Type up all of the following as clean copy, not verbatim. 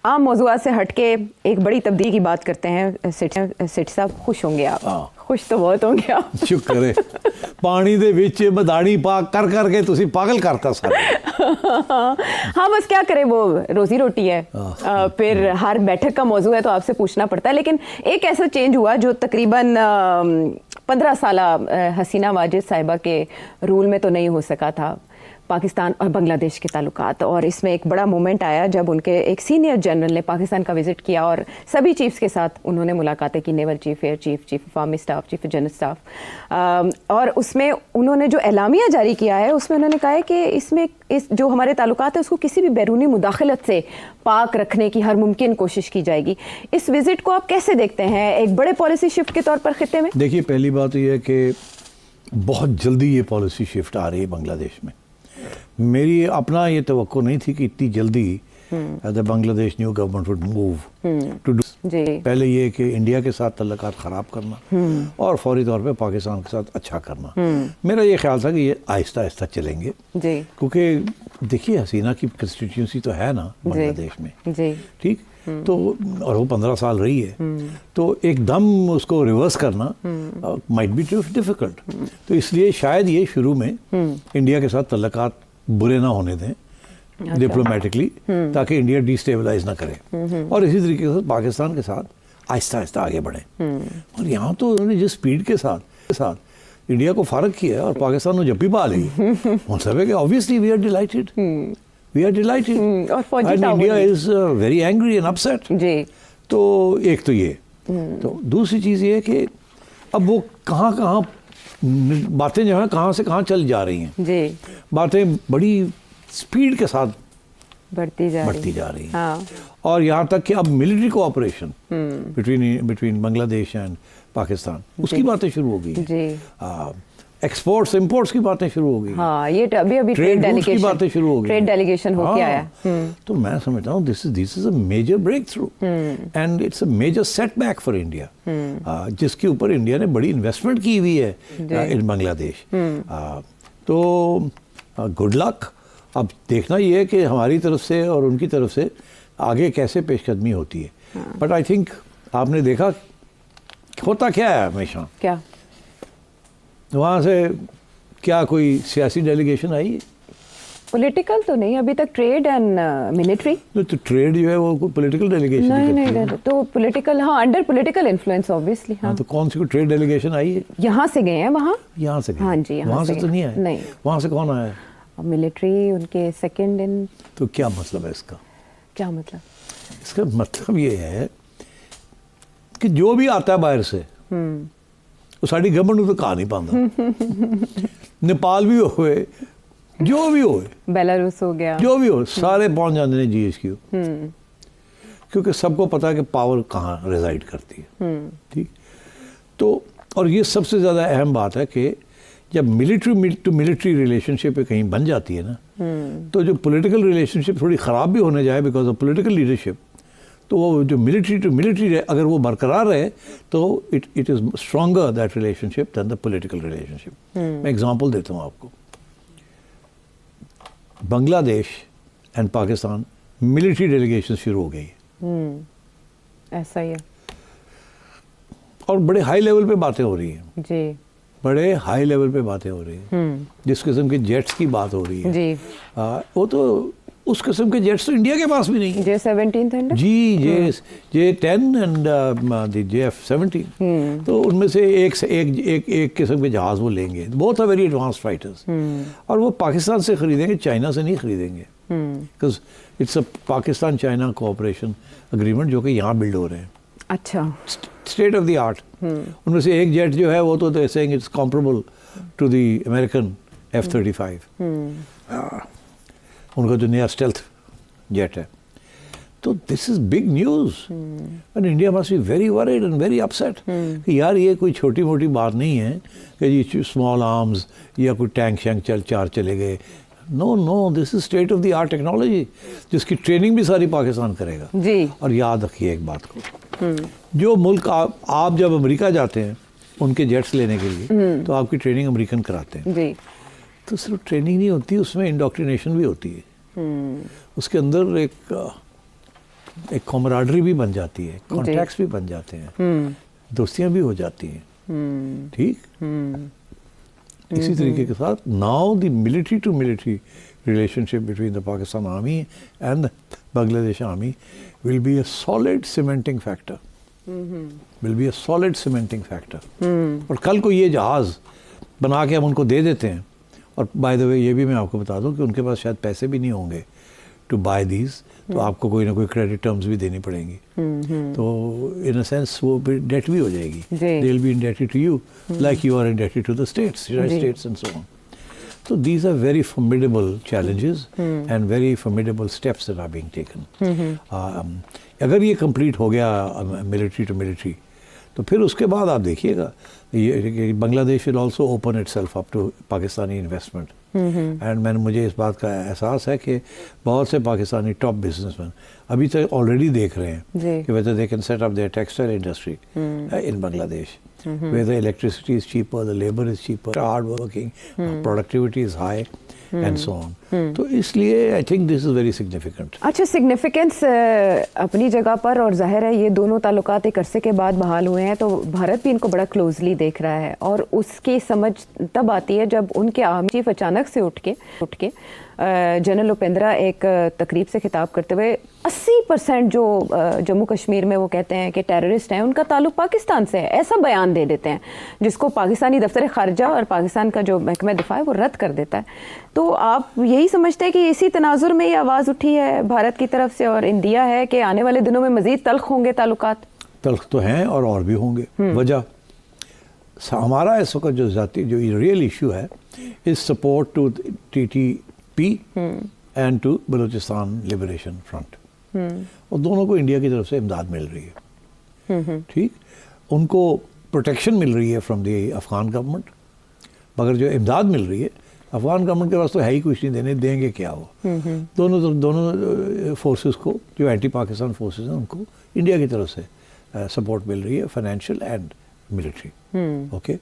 आम मौज़ूआत से हटके एक बड़ी तब्दीली की बात करते हैं। सेठ साहब, खुश होंगे आप? खुश तो बहुत होंगे आप। शुक्र है पानी दे विच मदानी पाक कर करके तुसी पागल करता सारे। हाँ बस क्या करें, वो रोजी रोटी है। फिर हर बैठक का मौजू है तो आपसे पूछना पड़ता है। लेकिन एक ऐसा चेंज हुआ जो तकरीबन 15 साल हसीना वाजिद साहिबा के रूल में तो नहीं हो सका था, पाकिस्तान और बांग्लादेश के ताल्लुकात। और इसमें एक बड़ा मोमेंट आया जब उनके एक सीनियर जनरल ने पाकिस्तान का विज़िट किया और सभी चीफ्स के साथ उन्होंने मुलाकातें की, naval chief, air chief, chief of army staff, chief general staff. और उसमें उन्होंने जो एलामिया जारी किया है उसमें उन्होंने कहा है कि इसमें इस जो हमारे ताल्लुकात है उसको किसी भी बैरूनी मुदाखलत से पाक रखने की हर मुमकिन कोशिश की जाएगी। इस विज़िट को आप कैसे देखते हैं एक बड़े पॉलिसी शिफ्ट के तौर पर खित्ते में? देखिए, पहली बात ये है कि बहुत जल्दी ये पॉलिसी शिफ्ट आ रही है बांग्लादेश में। मेरी अपना ये तवक्को नहीं थी कि इतनी जल्दी the Bangladesh new government would move to do. पहले ये कि इंडिया के साथ तल्लुकात ख़राब करना और फौरी तौर पे पाकिस्तान के साथ अच्छा करना। मेरा ये ख्याल था कि ये आहिस्ता आहिस्ता चलेंगे, क्योंकि देखिए हसीना की कंस्टिट्यूंसी तो है ना बांग्लादेश में, ठीक? तो और वो 15 साल रही है, तो एकदम उसको रिवर्स करना माइट बी डिफिकल्ट। तो इसलिए शायद ये शुरू में इंडिया के साथ तल्लुकात बुरे ना होने दें डिप्लोमेटिकली, ताकि इंडिया डिस्टेबलाइज ना करे, और इसी तरीके से पाकिस्तान के साथ आहिस्ता आहिस्ता आगे बढ़े। और यहाँ तो उन्होंने जिस स्पीड के साथ इंडिया को फारग किया है और पाकिस्तान को जब भी पा ली, उन सब है कि obviously we are delighted, and India is very angry and upset। तो एक तो ये, तो दूसरी चीज़ ये कि अब वो कहाँ बातें जो है कहाँ से कहाँ चल जा रही हैं, बातें बड़ी स्पीड के साथ बढ़ती जा रही हैं। हाँ। और यहाँ तक कि अब military cooperation between Bangladesh and Pakistan, उसकी बातें शुरू हो गई। एक्सपोर्ट्स इंपोर्ट्स की बातें शुरू हो गई। हाँ, ये अभी ट्रेड डेलीगेशन की बातें शुरू हो गई, ट्रेड डेलीगेशन होके आया। तो मैं समझता हूँ this is a major break through and it's a major setback for India, जिसके ऊपर इंडिया ने बड़ी इन्वेस्टमेंट की हुई है इन बांग्लादेश। तो गुड लक। अब देखना ये है कि हमारी तरफ से और उनकी तरफ से आगे कैसे पेशकदमी होती है। बट आई थिंक आपने देखा होता क्या है हमेशा, क्या वहाँ से क्या कोई सियासी डेलीगेशन आई है? पॉलिटिकल तो नहीं अभी तक, ट्रेड एंड मिलिट्री। तो ट्रेड जो है वो कोई पॉलिटिकल डेलीगेशन नहीं, तो पॉलिटिकल, हाँ, अंडर पॉलिटिकल इन्फ्लुएंस ऑब्वियसली। हाँ, तो कौन सी कोई ट्रेड डेलीगेशन आई है? यहाँ से गए हैं वहाँ, यहाँ से गए? हाँ जी, वहाँ से तो नहीं आए। नहीं, वहाँ से कौन आया? मिलिट्री, उनके सेकंड इन। तो क्या मतलब है इसका? क्या मतलब? इसका मतलब ये है कि जो भी आता है बाहर से वो साड़ी गवर्नमेंट तो कहा नहीं पाता। नेपाल भी होए, जो भी होए, बेलारूस हो गया, जो भी हो, सारे पहुंच जाते हैं GHQ, क्योंकि सबको पता है कि पावर कहाँ रिजाइड करती है। ठीक? तो और ये सबसे ज़्यादा अहम बात है कि जब मिलिट्री टू मिलिट्री रिलेशनशिप कहीं बन जाती है ना, तो जो पॉलिटिकल रिलेशनशिप थोड़ी ख़राब भी होने जाए बिकॉज ऑफ पॉलिटिकल लीडरशिप, तो वो जो मिलिट्री टू मिलिट्री अगर वो बरकरार रहे तो it is stronger that relationship than the political relationship. मैं एग्जांपल देता हूँ आपको। Bangladesh and Pakistan military delegation शुरू हो गई, ऐसा ही है, और बड़े हाई लेवल पे बातें हो रही हैं जी, बड़े हाई लेवल पे बातें हो रही हैं। जिस किस्म के जेट्स की बात हो रही है जी, वो तो उस किस्म के जेट्स तो इंडिया के पास भी नहीं है। J-17 Thunder ji, J-10 and J-F-17। तो उनमें से एक किस्म के जहाज़ वो लेंगे, both are very advance fighters, और वो पाकिस्तान से खरीदेंगे, चाइना से नहीं खरीदेंगे, because it's a Pakistan China cooperation agreement जो कि यहाँ बिल्ड हो रहे हैं। अच्छा, स्टेट ऑफ द आर्ट। उनमें से एक जेट जो है वो तो they saying it's comparable to the American F-35, उनका जो नया स्टेल्थ जेट है। तो this is big news and India must be very worried and very upset कि यार ये कोई छोटी मोटी बात नहीं है कि ये स्मॉल आर्म्स या कोई टैंक शैंक चार चले गए। No, this is state of the art technology, जिसकी ट्रेनिंग भी सारी पाकिस्तान करेगा जी। और याद रखिए एक बात को, जो मुल्क आप जब अमेरिका जाते हैं उनके जेट्स लेने के लिए, तो आपकी ट्रेनिंग अमेरिकन कराते हैं जी। तो सिर्फ ट्रेनिंग नहीं होती, उसमें इंडोक्ट्रिनेशन भी होती है। उसके अंदर एक एक कॉमराडरी भी बन जाती है, कॉन्टैक्ट्स भी बन जाते हैं, दोस्तियां भी हो जाती हैं, ठीक। इसी तरीके के साथ now the military to military relationship between the Pakistan army and the Bangladesh army will be a solid cementing factor. Will be a solid cementing factor. और कल को ये जहाज बना के हम उनको दे देते हैं, और बाय द वे ये भी मैं आपको बता दूं कि उनके पास शायद पैसे भी नहीं होंगे टू बाय दीज, तो आपको कोई ना कोई क्रेडिट टर्म्स भी देनी पड़ेंगी, तो इन अ सेंस वो डेट भी हो जाएगी, they will be indebted to you like you are indebted to the States, United States and so on. So these are very formidable challenges and very formidable steps that are being taken. अगर ये complete हो गया military to military, तो फिर उसके बाद आप देखिएगा ये Bangladesh will also open itself up to Pakistani investment. And मुझे इस बात का एहसास है कि बहुत से पाकिस्तानी टॉप बिजनेसमैन अभी तक ऑलरेडी देख रहे हैं कि whether they can set up their textile industry in Bangladesh. Where the electricity is cheaper, the labor is cheaper, hard working, productivity is high, and so on. तो इसलिए I think this is very significant. अच्छा, significance अपनी जगह पर, और जाहिर है ये दोनों ताल्लुकात एक अरसे के बाद बहाल हुए हैं, तो भारत भी इनको बड़ा क्लोजली देख रहा है, और उसकी समझ तब आती है जब उनके आर्मी चीफ अचानक से उठ के जनरल उपेंद्रा एक तकरीब से खिताब करते हुए 80% जो जम्मू कश्मीर में वो कहते हैं कि टेररिस्ट हैं उनका ताल्लुक पाकिस्तान से है, ऐसा बयान दे देते हैं, जिसको पाकिस्तानी दफ्तर खारजा और पाकिस्तान का जो महकमा दिफा है वो रद्द कर देता है. तो आप यही समझते हैं कि इसी तनाजुर में ये आवाज़ उठी है भारत की तरफ से, और इंदिया है कि आने वाले दिनों में मज़ीद तल्ख होंगे ताल्लुकात? तल्ख तो हैं और भी होंगे. वजह हमारा इस वक्त जो रियल इशू है is support to TTP and to Balochistan liberation front, और दोनों को इंडिया की तरफ से इमदाद मिल रही है, ठीक. उनको प्रोटेक्शन मिल रही है फ्रॉम द अफगान गवर्नमेंट, मगर जो इमदाद मिल रही है अफगान गवर्नमेंट के पास तो है ही कुछ नहीं देने, देंगे क्या वो. दोनों फोर्सेस को, जो एंटी पाकिस्तान फोर्सेस हैं, उनको इंडिया की तरफ से सपोर्ट मिल रही है, फाइनेंशियल एंड मिलिट्री. ओके,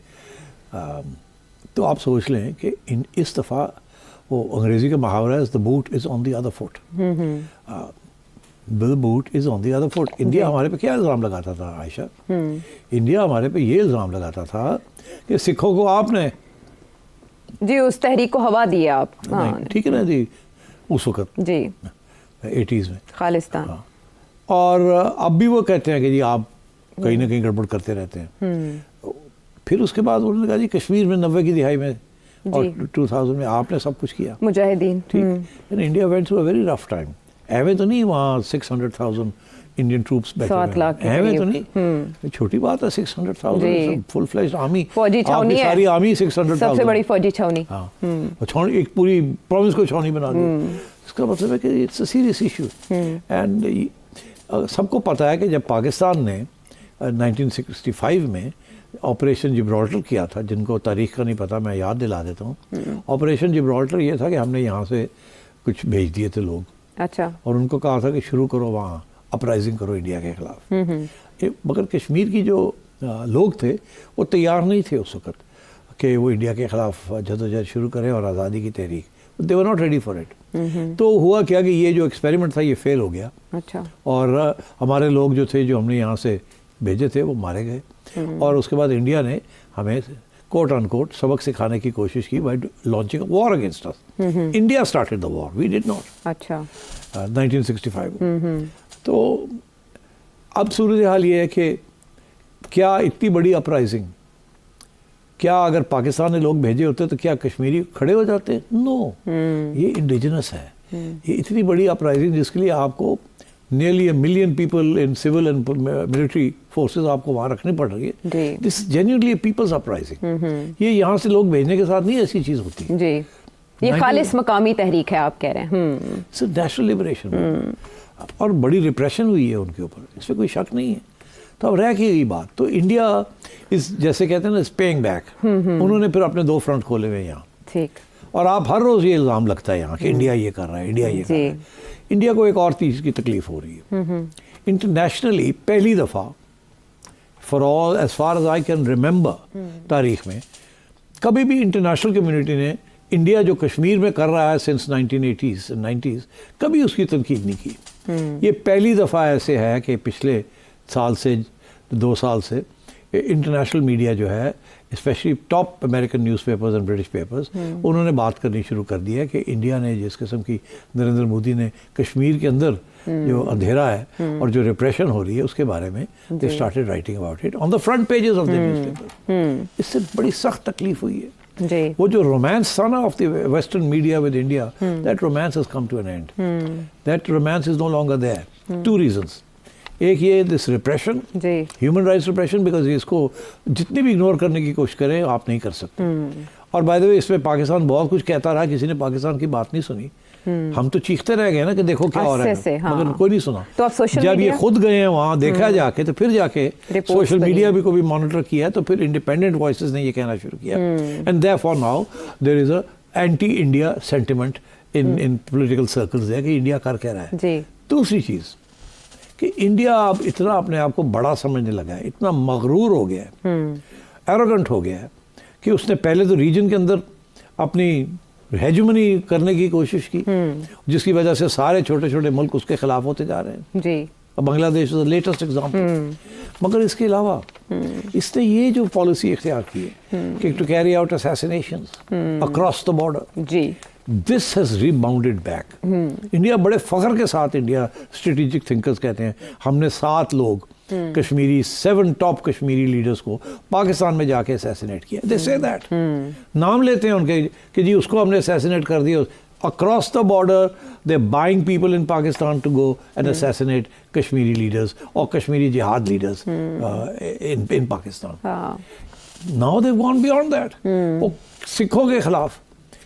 तो आप सोच लें कि इस दफ़ा वो अंग्रेजी का मुहावरा है, the boot is on the other foot. The boot is on the other foot. India हमारे पे क्या इल्ज़ाम लगाता था आयशा? इंडिया हमारे पे ये इल्ज़ाम लगाता था कि सिखों को आपने जी उस तहरीक को हवा दी आप. ठीक है ना जी, उस वक्त जी 80s में खालिस्तान. हाँ. और अब भी वो कहते हैं कि जी आप कहीं ना कहीं गड़बड़ करते रहते हैं. फिर उसके बाद उन्होंने कहा जी कश्मीर में 90 की दिहाई में और 2000 में आपने सब कुछ किया, मुजाहिदीन. ठीक. India went through a very rough time. एवे तो नहीं वहाँ 600,000 इंडियन ट्रूप्स बैठे 7 लाख एवे तो नहीं, छोटी बात है. 600,000 फुल फ्लेज्ड आर्मी, फौजी छावनी है, सारी आर्मी 600,000, सबसे बड़ी फौजी छावनी. हाँ, छावनी, एक पूरी प्रोविंस को छावनी बना दी. इसका मतलब है कि it's a serious issue. And सबको पता है कि जब पाकिस्तान ने 1965 में ऑपरेशन जिब्राल्टर किया था, जिनको तारीख का नहीं पता मैं याद दिला देता हूँ. ऑपरेशन जिब्राल्टर ये था कि हमने यहाँ से कुछ भेज दिए थे लोग, अच्छा, और उनको कहा था कि शुरू करो वहाँ अपराइजिंग करो इंडिया के खिलाफ. मगर कश्मीर की जो लोग थे वो तैयार नहीं थे उस वक्त कि वो इंडिया के खिलाफ जदोजहद शुरू करें और आज़ादी की तहरीक. They were not ready for it. तो हुआ क्या कि ये जो एक्सपेरिमेंट था ये फेल हो गया. अच्छा. और हमारे लोग जो थे, जो हमने यहाँ से भेजे थे, वो मारे गए. और उसके बाद इंडिया ने हमें कोट अनकोट सबक सिखाने की कोशिश की by launching war against us. India started the war, we did not. अच्छा. 1965. तो अब सूरत हाल ये है कि क्या इतनी बड़ी अपराइजिंग, क्या अगर पाकिस्तान ने लोग भेजे होते तो क्या कश्मीरी खड़े हो जाते? नो. ये इंडिजिनस है. ये इतनी बड़ी अपराइजिंग जिसके लिए आपको nearly 1 million people in civil and military forces आपको वहाँ रखनी पड़ रही है. This is genuinely a people's uprising. ये यहाँ से लोग भेजने के साथ नहीं ऐसी चीज़ होती जी. ये खालिस मकामी तहरीक है आप कह रहे हैं. It's a national liberation. और बड़ी रिप्रेशन हुई है उनके ऊपर, इसमें कोई शक नहीं है. तो अब रह गई बात, तो इंडिया इस जैसे कहते हैं ना पेइंग बैक. उन्होंने फिर अपने 2 फ्रंट खोले हुए यहाँ. ठीक. और आप हर रोज़ ये इल्ज़ाम लगता है यहाँ कि इंडिया ये कर रहा है, इंडिया ये कर रहा है. इंडिया को एक और चीज़ की तकलीफ हो रही है. इंटरनेशनली पहली दफ़ा for all as far as I can remember तारीख में कभी भी इंटरनेशनल कम्युनिटी ने इंडिया जो कश्मीर में कर रहा है सिंस 1980s and 90s कभी उसकी तनकीद नहीं की. ये पहली दफ़ा ऐसे है कि पिछले साल से 2 साल से इंटरनेशनल मीडिया जो है, specially top American newspapers and British papers, उन्होंने बात करनी शुरू कर दी है कि इंडिया ने जिस किस्म की, नरेंद्र मोदी ने कश्मीर के अंदर जो अंधेरा है और जो रिप्रेशन हो रही है उसके बारे में they started writing about it on the front pages of the newspaper. इससे बड़ी सख्त तकलीफ हुई है। जी। वो जो रोमांस था ना of the western media with India, that romance has come to an end. That romance is no longer there. 2 reasons. एक ये this repression, human rights repression, because इसको जितनी भी इग्नोर करने की कोशिश करें आप नहीं कर सकते। और बाय द वे इसमें पाकिस्तान बहुत कुछ कहता रहा, किसी ने पाकिस्तान की बात नहीं सुनी। हम तो चीखते रह गए ना कि देखो क्या हो रहा है, मगर कोई नहीं सुना। तो आप सोशल जब ये खुद गए हैं वहाँ देखा जाके, तो फिर जाके सोशल मीडिया भी को भी मॉनिटर किया, तो फिर इंडिपेंडेंट वॉइसेस ने ये कहना शुरू किया। And therefore now there is a anti India sentiment in political circles है कि इंडिया कर क्या रहा है। दूसरी चीज़ कि इंडिया अब इतना अपने आप को बड़ा समझने लगा है, इतना मगरूर हो गया है, एरोगेंट हो गया है कि उसने पहले तो रीजन के अंदर अपनी हेजुमनी करने की कोशिश की, जिसकी वजह से सारे छोटे छोटे मुल्क उसके खिलाफ होते जा रहे हैं। जी। अब Bangladesh is the latest example. मगर इसके अलावा इसने ये जो पॉलिसी इख्तियार की है कि to carry out assassinations across the border, जी, this has rebounded back. India बड़े फख्र के साथ, इंडिया स्ट्रेटेजिक थिंकर्स कहते हैं, हमने 7 लोग कश्मीरी 7 टॉप कश्मीरी लीडर्स को पाकिस्तान में जाके असैसिनेट किया। दे से दैट, नाम लेते हैं उनके कि जी उसको हमने असैसिनेट कर दिया। Across the border they buying people in Pakistan to go and assassinate Kashmiri leaders और कश्मीरी जिहाद leaders in Pakistan. Now they gone beyond that. वो सिखों के खिलाफ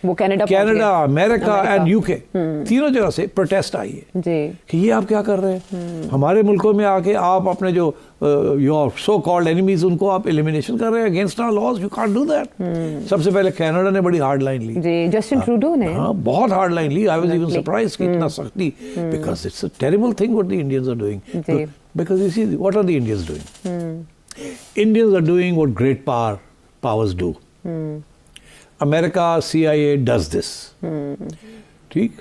वो कनाडा, अमेरिका एंड यूके, तीनों जगह से प्रोटेस्ट आई है कि ये आप क्या कर रहे हैं, हमारे मुल्कों में आके आप अपने जो योर सो कॉल्ड एनिमीज उनको आप एलिमिनेशन कर रहे हैं against our laws, you can't do that. सबसे पहले कनाडा ने बड़ी हार्ड लाइन ली जी, जस्टिन ट्रूडो ने। हाँ, बहुत हार्ड लाइन ली। आई वाज इवन सरप्राइज्ड कि इतना सख्ती, because it's a terrible thing what the Indians are doing. Because you see what are the Indians doing? Indians are doing what great powers do. America, CIA does this. ठीक,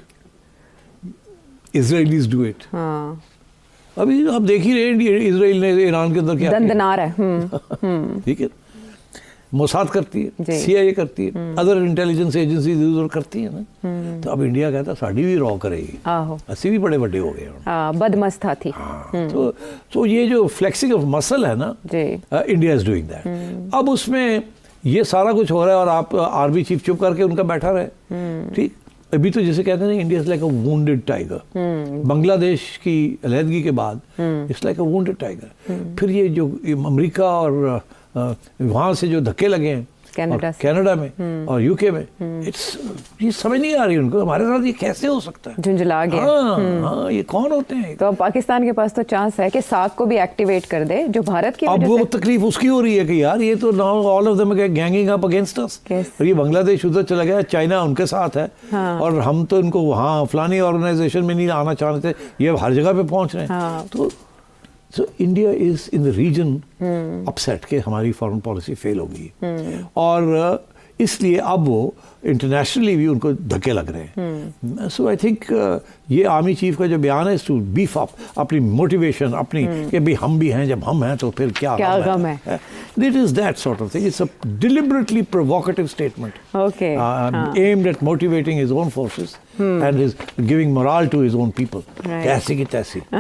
Israelis do it. हाँ। अभी आप देख ही रहे हैं Israel ने Iran के अंदर क्या दंदनार है। ठीक है, मोसाद करती है, CIA करती है, अदर इंटेलिजेंस एजेंसीज उधर करती है ना। तो अब इंडिया कहता है साड़ी भी रॉ करेगी। अस्सी भी बड़े बड़े हो गए, बदमस्त थी। तो ये जो फ्लेक्सिंग ऑफ मसल है ना, इंडिया इज डूइंग दैट। अब उसमें ये सारा कुछ हो रहा है और आप आर्मी चीफ चुप करके उनका बैठा रहे। ठीक, अभी तो जैसे कहते हैं India is like a wounded tiger. Bangladesh की अलहदगी के बाद it's like a wounded tiger. फिर ये जो अमेरिका और वहाँ से जो धक्के लगे हैं कनाडा में और यूके में, इट्स ये समझ नहीं आ रही उनको हमारे साथ ये कैसे हो सकता है, झुंझला गया। हाँ, ये कौन होते हैं? तो अब पाकिस्तान के पास तो चांस है कि साक को भी एक्टिवेट कर दे, जो भारत की अब वो तकलीफ उसकी हो रही है कि यार ये तो now all of them are ganging up against us. और ये बांग्लादेश उधर चला गया, चाइना उनके साथ है। और हम तो इनको वहाँ फलानी ऑर्गेनाइजेशन में नहीं आना चाहते, ये हर जगह पे पहुँच रहे हैं। तो so India is in the region upset कि हमारी फॉरेन पॉलिसी फेल हो गई, और इसलिए अब वो इंटरनेशनली भी उनको धक्के लग रहे हैं। सो आई थिंक ये आर्मी चीफ का जो बयान है टू बीफ अप अपनी मोटिवेशन अपनी कि भाई हम भी हैं, जब हम हैं तो फिर क्या गम है। It is that sort of thing. It's a deliberately provocative statement. Okay. Aimed at motivating his own forces and is giving morale to his own people. Right. ऐसी की तैसी।